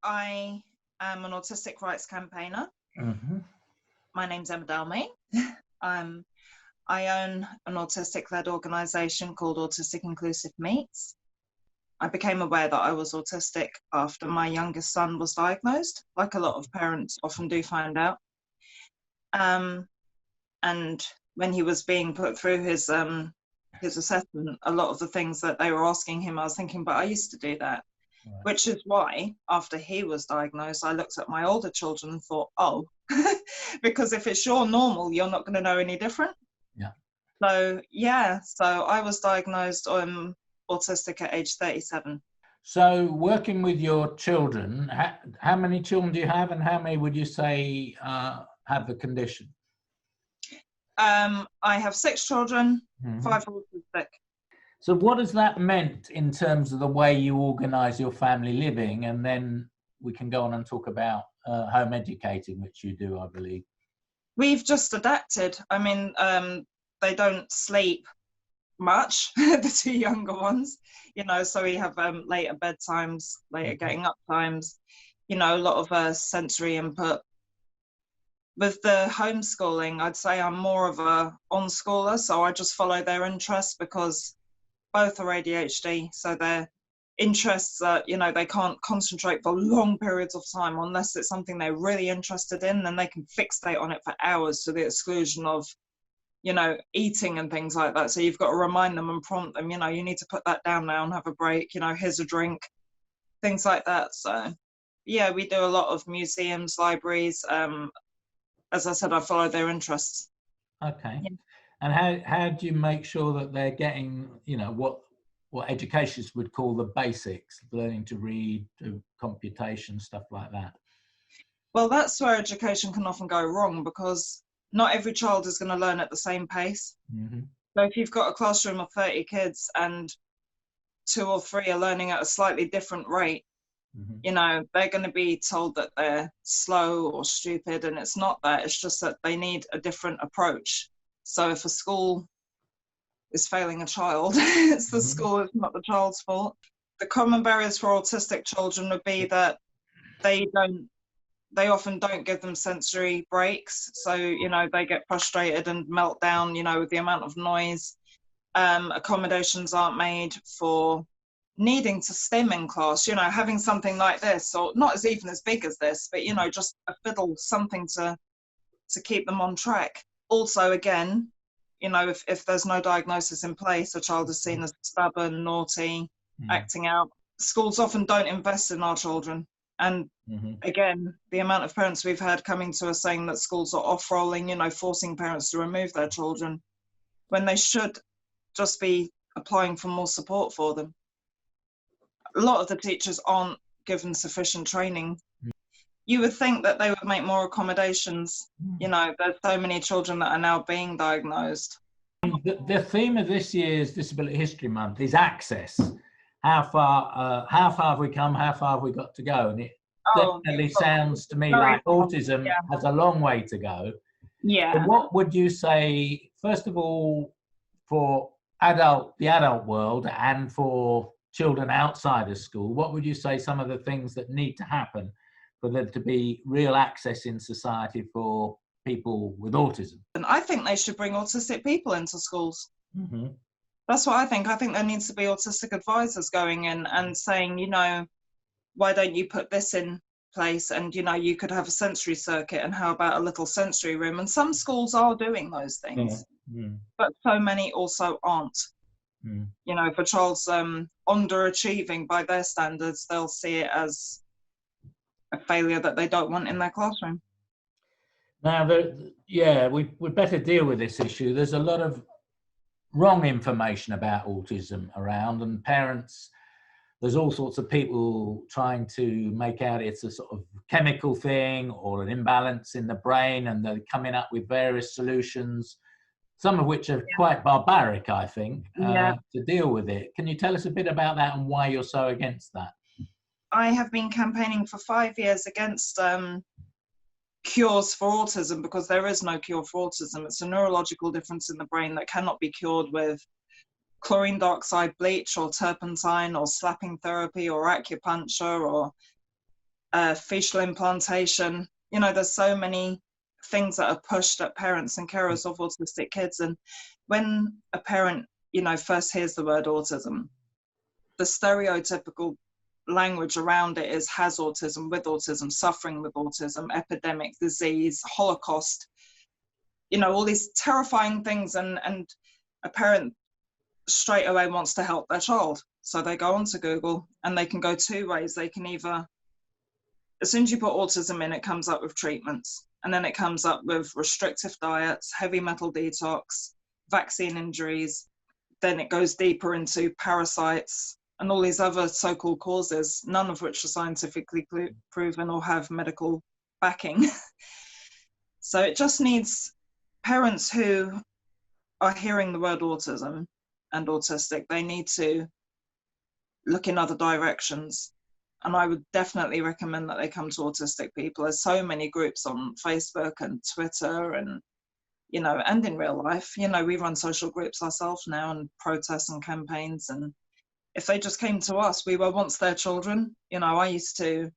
I am an autistic rights campaigner. Mm-hmm. My name's Dalmayne. I own an autistic-led organisation called Autistic Inclusive Meets. I became aware that I was autistic after my youngest son was diagnosed, like a lot of parents often do find out. And when he was being put through his assessment, a lot of the things that they were asking him, I was thinking, but I used to do that. Right. Which is why, after he was diagnosed, I looked at my older children and thought, oh, because if it's your normal, you're not going to know any different. Yeah. So I was diagnosed autistic at age 37. So working with your children, how many children do you have, and how many would you say have the condition? I have 6 children, mm-hmm. 5 autistic. So what has that meant in terms of the way you organise your family living? And then we can go on and talk about home educating, which you do, I believe. We've just adapted. I mean, they don't sleep much, the 2 younger ones, so we have later bedtimes, later getting up times, a lot of sensory input. With the homeschooling, I'd say I'm more of a on-schooler, so I just follow their interests because both are ADHD, so their interests are, they can't concentrate for long periods of time unless it's something they're really interested in, then they can fixate on it for hours to the exclusion of, eating and things like that. So you've got to remind them and prompt them, you need to put that down now and have a break, here's a drink, things like that. So, yeah, we do a lot of museums, libraries. As I said, I follow their interests. Okay. Yeah. And how do you make sure that they're getting, what educationists would call the basics, learning to read, do computation, stuff like that? Well, that's where education can often go wrong because not every child is going to learn at the same pace. Mm-hmm. So if you've got a classroom of 30 kids and 2 or 3 are learning at a slightly different rate, mm-hmm. They're going to be told that they're slow or stupid, and it's not that. It's just that they need a different approach. So if a school is failing a child, it's the mm-hmm. school, it's not the child's fault. The common barriers for autistic children would be that they often don't give them sensory breaks. So, they get frustrated and melt down, with the amount of noise. Accommodations aren't made for needing to stim in class, having something like this, or not as even as big as this, but, just a fiddle, something to keep them on track. Also, again, if there's no diagnosis in place, a child is seen as stubborn, naughty, acting out. Schools often don't invest in our children. And mm-hmm. again, the amount of parents we've had coming to us saying that schools are off-rolling, forcing parents to remove their children when they should just be applying for more support for them. A lot of the teachers aren't given sufficient training. Mm-hmm. You would think that they would make more accommodations. Mm-hmm. There's so many children that are now being diagnosed. The theme of this year's Disability History Month is access. How far have we come? How far have we got to go? And it definitely sounds to me like autism has a long way to go. Yeah. So what would you say, first of all, for the adult world and for children outside of school, what would you say some of the things that need to happen for there to be real access in society for people with autism? And I think they should bring autistic people into schools. Mm-hmm. That's what I think. I think there needs to be autistic advisors going in and saying, why don't you put this in place? And, you could have a sensory circuit, and how about a little sensory room? And some schools are doing those things, but so many also aren't. If a child's underachieving by their standards, they'll see it as a failure that they don't want in their classroom. Now, we'd better deal with this issue. There's a lot of wrong information about autism around, and parents, there's all sorts of people trying to make out it's a sort of chemical thing or an imbalance in the brain, and they're coming up with various solutions, some of which are quite barbaric, I think, to deal with it. Can you tell us a bit about that and why you're so against that? I have been campaigning for 5 years against cures for autism, because there is no cure for autism. It's a neurological difference in the brain that cannot be cured with chlorine dioxide bleach or turpentine or slapping therapy or acupuncture or facial implantation. You know, there's so many things that are pushed at parents and carers of autistic kids. And when a parent, you know, first hears the word autism, the stereotypical language around it is has autism, with autism, suffering with autism, epidemic, disease, Holocaust, you know, all these terrifying things. And a parent straight away wants to help their child. So they go onto Google, and they can go two ways. They can either, as soon as you put autism in, it comes up with treatments. And then it comes up with restrictive diets, heavy metal detox, vaccine injuries. Then it goes deeper into parasites and all these other so-called causes, none of which are scientifically proven or have medical backing. So it just needs parents who are hearing the word autism and autistic, they need to look in other directions. And I would definitely recommend that they come to autistic people. There's so many groups on Facebook and Twitter and, you know, and in real life. You know, we run social groups ourselves now and protests and campaigns. And if they just came to us, we were once their children. You know, I used to,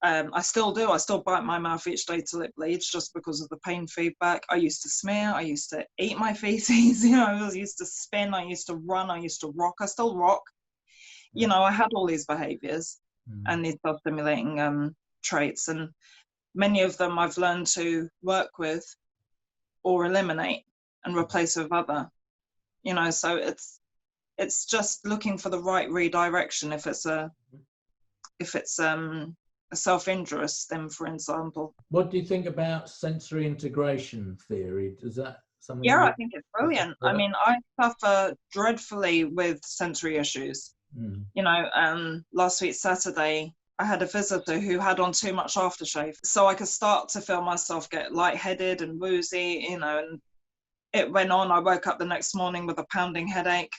I still do. I still bite my mouth each day till it bleeds just because of the pain feedback. I used to smear. I used to eat my feces. You know, I used to spin. I used to run. I used to rock. I still rock. You know, I had all these behaviors and these self-stimulating traits, and many of them I've learned to work with or eliminate and replace with other. You know, so it's just looking for the right redirection. If it's a self-injurious thing, for example. What do you think about sensory integration theory? Does that something? Yeah, I think it's brilliant. I mean, I suffer dreadfully with sensory issues. You know, last week Saturday, I had a visitor who had on too much aftershave, so I could start to feel myself get lightheaded and woozy. You know, and it went on. I woke up the next morning with a pounding headache.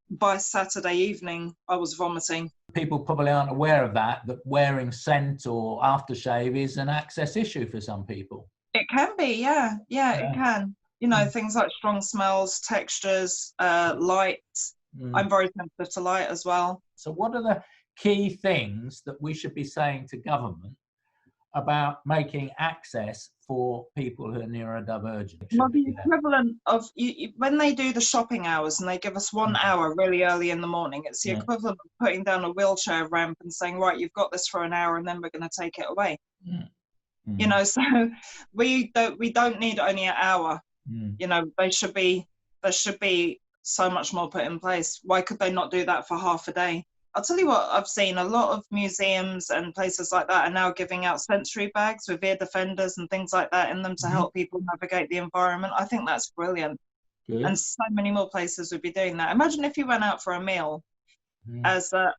By Saturday evening, I was vomiting. People probably aren't aware of that wearing scent or aftershave is an access issue for some people. It can be, yeah, it can. You know, things like strong smells, textures, light. I'm very sensitive to light as well. So what are the key things that we should be saying to government about making access for people who are neurodivergent? Well, the equivalent of when they do the shopping hours and they give us 1 hour really early in the morning, it's the equivalent of putting down a wheelchair ramp and saying, right, you've got this for an hour and then we're going to take it away. You know, so we don't need only an hour. You know, there should be so much more put in place. Why could they not do that for half a day? I'll tell you what, I've seen a lot of museums and places like that are now giving out sensory bags with ear defenders and things like that in them to help people navigate the environment. I think that's brilliant. Good. And so many more places would be doing that. Imagine if you went out for a meal as a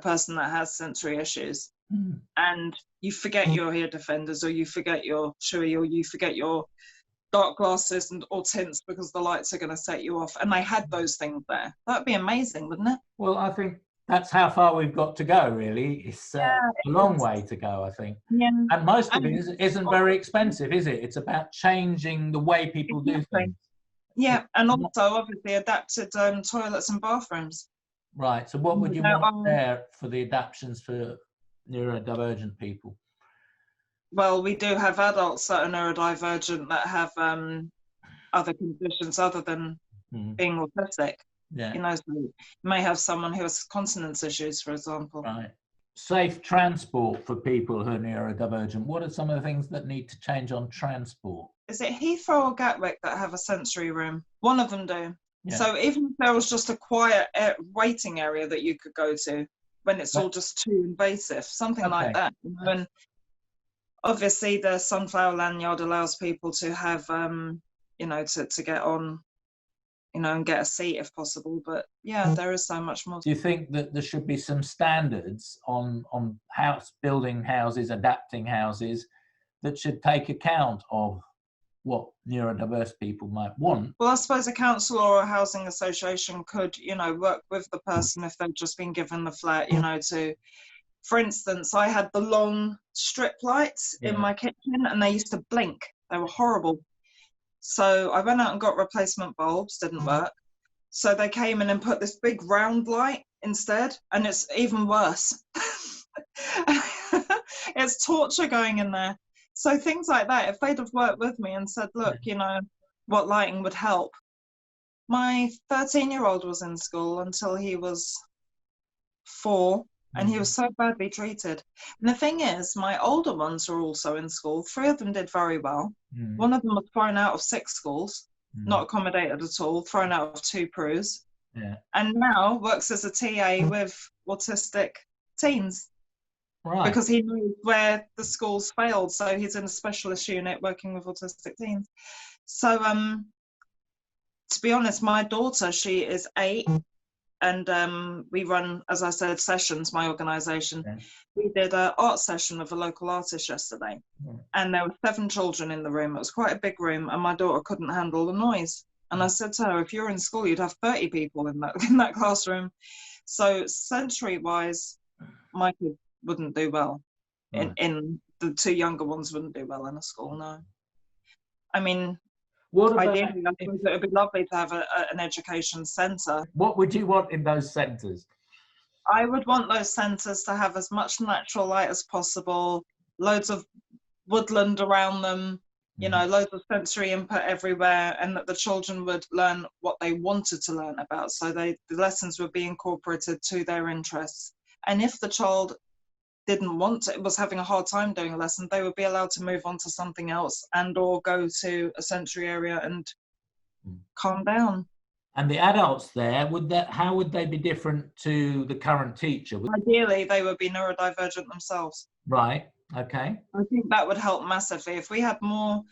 person that has sensory issues and you forget your ear defenders, or you forget your chewy, or you forget your dark glasses or tints because the lights are going to set you off, and they had those things there. That'd be amazing, wouldn't it? Well, I think that's how far we've got to go, really. It's a long way to go, I think. And most of it isn't very expensive, is it? It's about changing the way people do things. Yeah, and also obviously adapted toilets and bathrooms. Right, so what would you want there for the adaptions for neurodivergent people? Well, we do have adults that are neurodivergent that have other conditions other than being autistic. Yeah. You know, so you may have someone who has continence issues, for example. Right. Safe transport for people who are neurodivergent. What are some of the things that need to change on transport? Is it Heathrow or Gatwick that have a sensory room? One of them do. Yeah. So even if there was just a quiet waiting area that you could go to when it's all just too invasive, something like that. You know? And obviously the Sunflower Lanyard allows people to have, you know, to get on, you know, and get a seat if possible. But yeah, there is so much more. Do you think that there should be some standards on building houses, adapting houses, that should take account of what neurodiverse people might want? Well, I suppose a council or a housing association could, you know, work with the person if they've just been given the flat, you know, to, for instance, I had the long strip lights in my kitchen and they used to blink. They were horrible. So I went out and got replacement bulbs, didn't work. So they came in and put this big round light instead, and it's even worse. It's torture going in there. So things like that, if they'd have worked with me and said, look, you know, what lighting would help. My 13-year-old was in school until he was 4, and he was so badly treated. And the thing is, my older ones were also in school. 3 of them did very well. One of them was thrown out of 6 schools, not accommodated at all, thrown out of 2 PRUs, and now works as a TA with autistic teens. Right. Because he knows where the schools failed, so he's in a specialist unit working with autistic teens. So to be honest, my daughter, she is 8, and we run, as I said, sessions, my organisation. We did an art session with a local artist yesterday, and there were 7 children in the room. It was quite a big room, and my daughter couldn't handle the noise. And I said to her, if you're in school, you'd have 30 people in that classroom. So sensory-wise, my kids wouldn't do well. In the 2 younger ones wouldn't do well in a school, no. I mean, ideally, I think it would be lovely to have an education centre. What would you want in those centres? I would want those centres to have as much natural light as possible, loads of woodland around them, you know, loads of sensory input everywhere, and that the children would learn what they wanted to learn about. So the lessons would be incorporated to their interests. And if the child didn't want to, was having a hard time doing a lesson, they would be allowed to move on to something else and or go to a sensory area and calm down. And the adults there, how would they be different to the current teacher? Ideally, they would be neurodivergent themselves. Right, okay. I think that would help massively. If we had more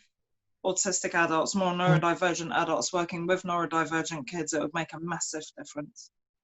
autistic adults, more neurodivergent adults working with neurodivergent kids, it would make a massive difference.